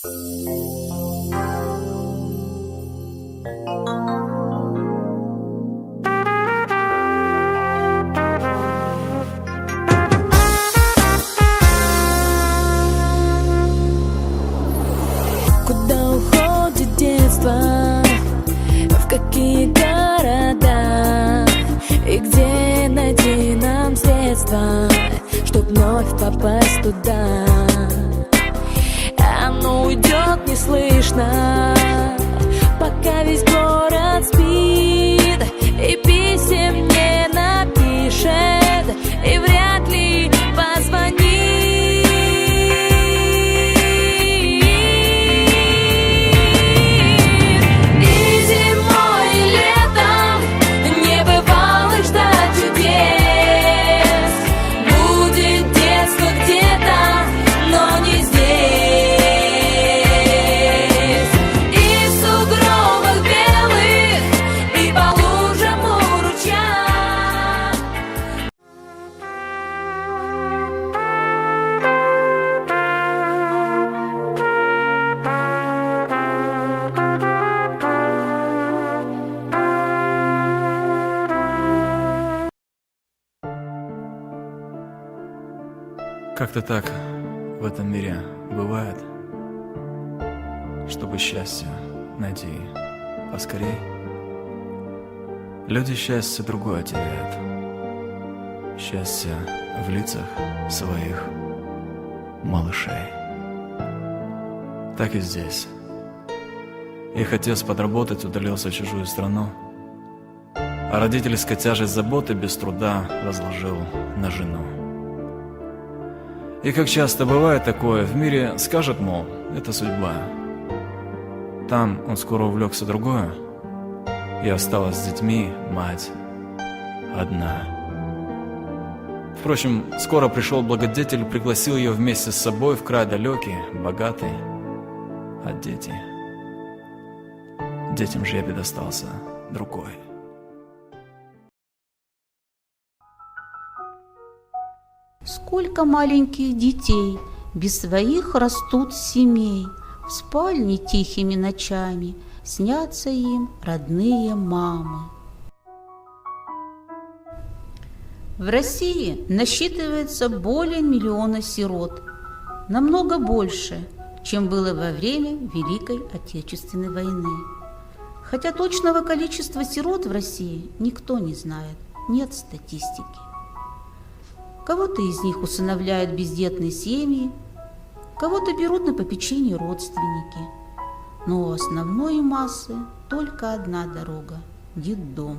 Куда уходит детство, в какие города, и где найти нам средства, чтоб вновь попасть туда. Оно уйдет неслышно, пока весь город спит, и писем не напишет, и вряд ли позвонит. Как-то так в этом мире бывает, чтобы счастье найти поскорей. Люди счастье другое теряют. Счастье в лицах своих малышей. Так и здесь. Их отец подработать удалился в чужую страну, а родительская тяжесть заботы без труда возложил на жену. И как часто бывает такое, в мире скажет, мол, это судьба. Там он скоро увлекся другое, и осталась с детьми мать одна. Впрочем, скоро пришел благодетель, пригласил ее вместе с собой в край далекий, богатый, а детям жребий достался другой. Сколько маленьких детей без своих растут семей, в спальне тихими ночами снятся им родные мамы. В России насчитывается более 1 миллиона сирот, намного больше, чем было во время Великой Отечественной войны. Хотя точного количества сирот в России никто не знает, нет статистики. Кого-то из них усыновляют бездетные семьи, кого-то берут на попечение родственники. Но у основной массы только одна дорога – детдом.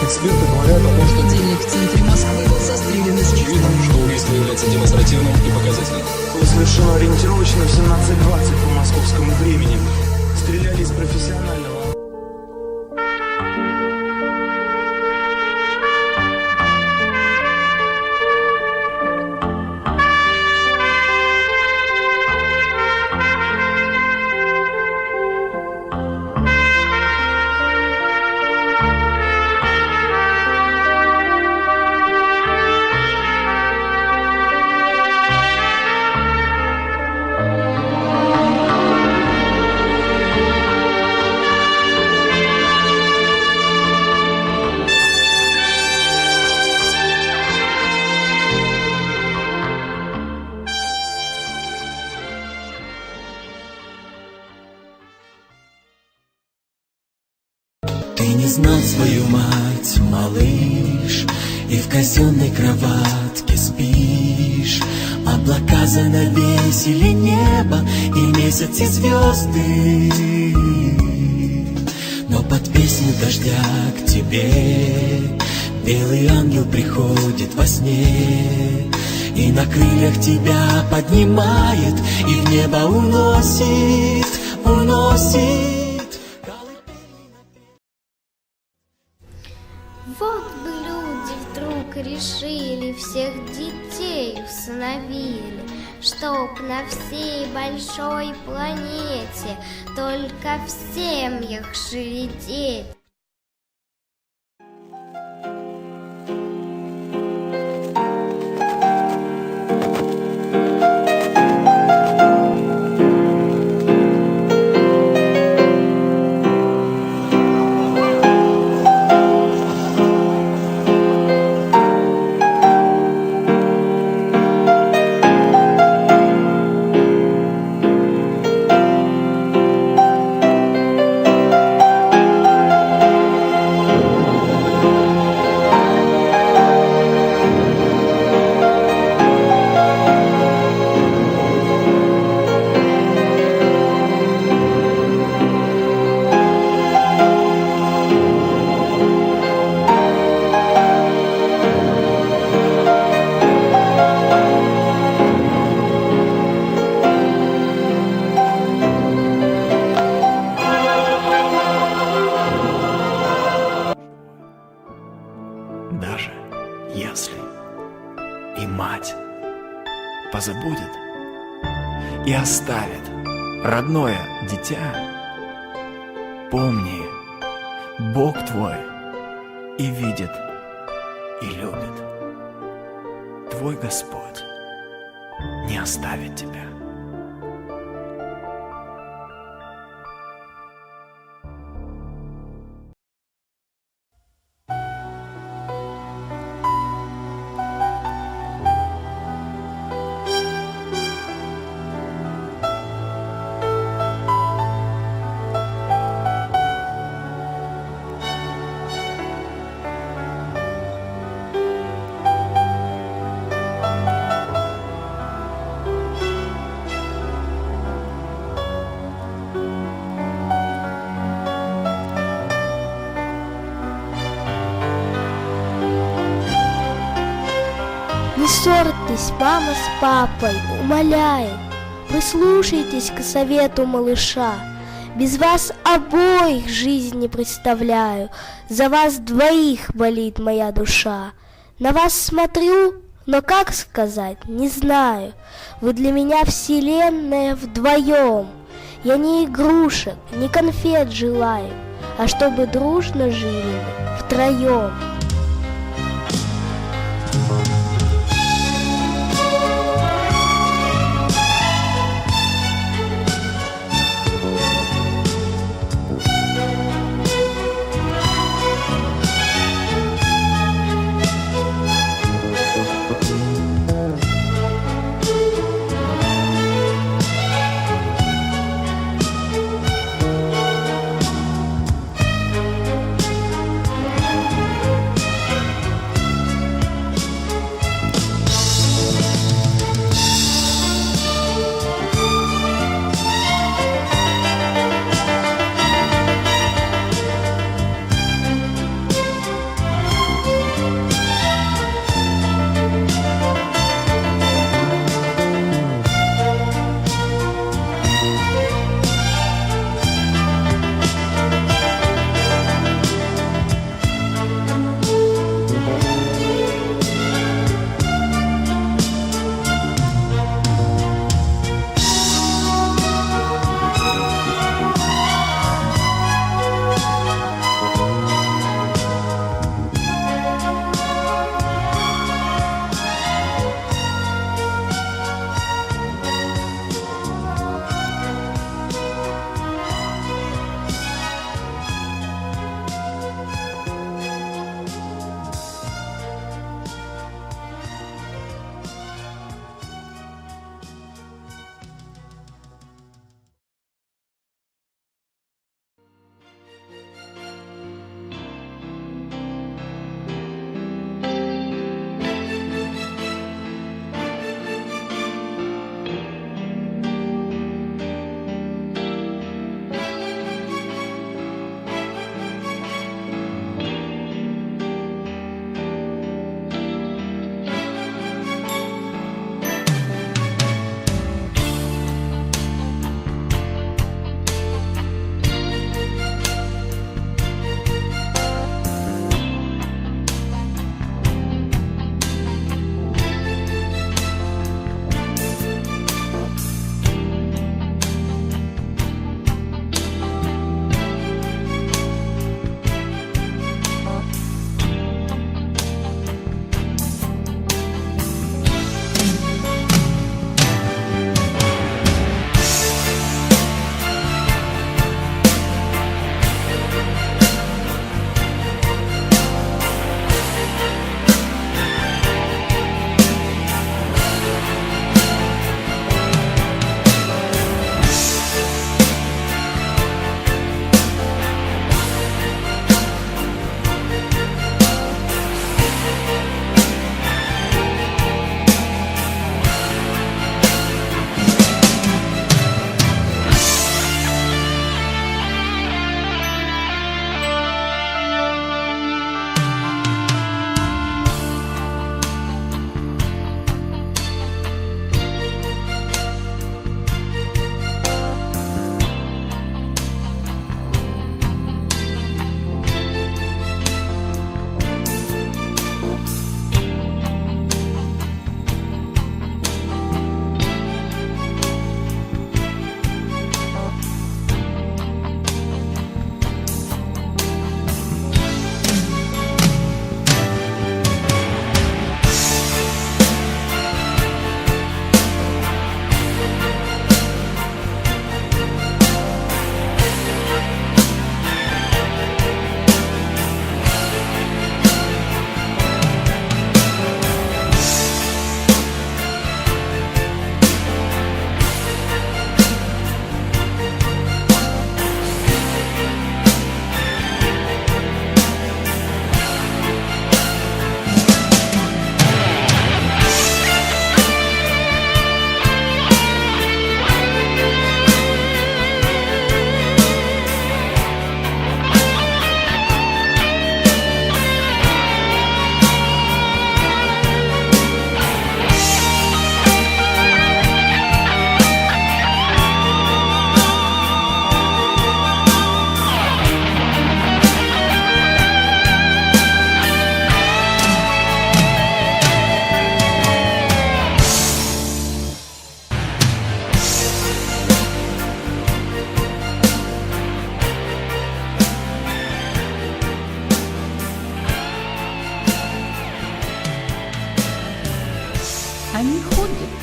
Эксперты говорят о том, что Понедельник в центре Москвы был застрелен из очевидно, что убийство является демонстративным и показательным. Было совершено ориентировочно в 17:20 по московскому времени. Стреляли из профессионального. Ты не знал свою мать, малыш, и в казенной кроватке спишь. Облака занавесили небо, и месяц, и звезды. Но под песню дождя к тебе белый ангел приходит во сне, и на крыльях тебя поднимает, и в небо уносит, уносит. Вот бы люди вдруг решили, всех детей усыновили, чтоб на всей большой планете только в семьях жили дети. Даже если и мать позабудет и оставит родное дитя, помни, Бог твой и видит, и любит. Твой Господь не оставит тебя. Не ссорьтесь, мама с папой, умоляю, прислушайтесь к совету малыша. Без вас обоих жизнь не представляю, за вас двоих болит моя душа. На вас смотрю, но как сказать, не знаю. Вы для меня вселенная вдвоем. Я не игрушек, не конфет желаю, а чтобы дружно жили мы втроем.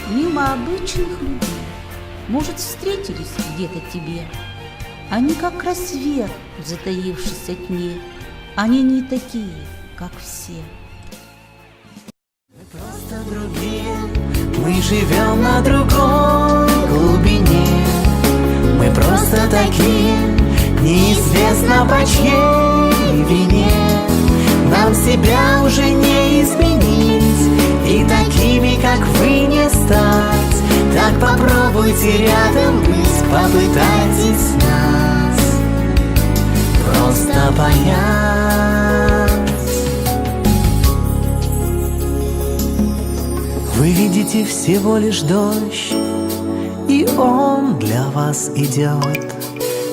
мимо обычных людей. Может, встретились где-то тебе. Они как рассвет в затаившейся тьме. Они не такие, как все. Просто другие, мы живем на другой глубине. Мы просто такие, неизвестно по чьей вине. Нам себя уже не изменить, и такими, как вы, не стать. Так попробуйте рядом быть, попытайтесь нас просто понять. Вы видите всего лишь дождь, и он для вас идет.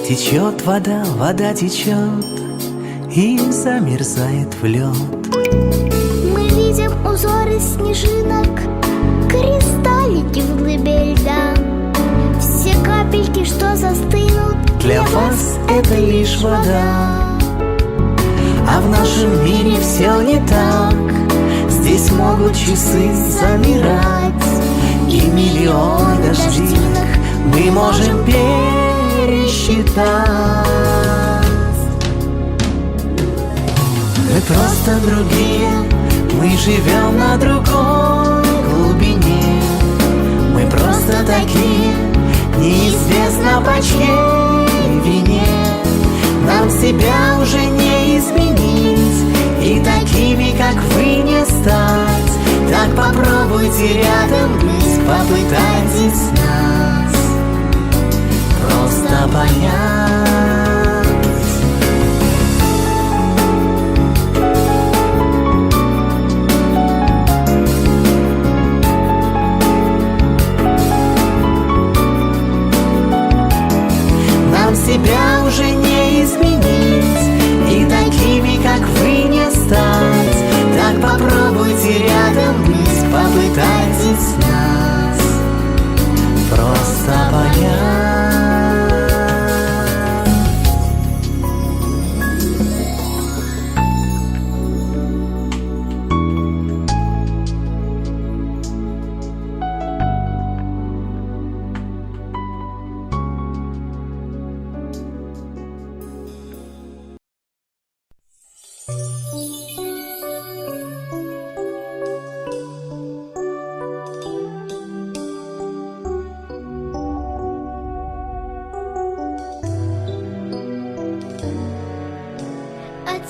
Течет вода, вода течет и замерзает в лед. Мы видим узоры снежинок, кристаллики в глыбе льда. Все капельки, что застынут, Для вас это лишь вода. А в нашем мире все не так. Здесь могут часы замирать, и миллион дождиных мы можем пересчитать. Мы просто другие, мы живем на другой глубине. Мы просто такие, неизвестно по чьей вине. Нам себя уже не изменить, и такими, как вы, не стать. Так попробуйте рядом быть, попытайтесь нас просто понять. Нам себя уже не изменить, и такими, как вы, не стать. Так попробуйте рядом быть, попытайтесь нас просто понять.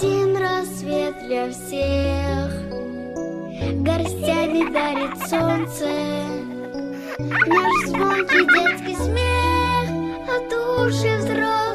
один рассвет для всех, горстями дарит солнце. Наш звонкий детский смех от уши взрослых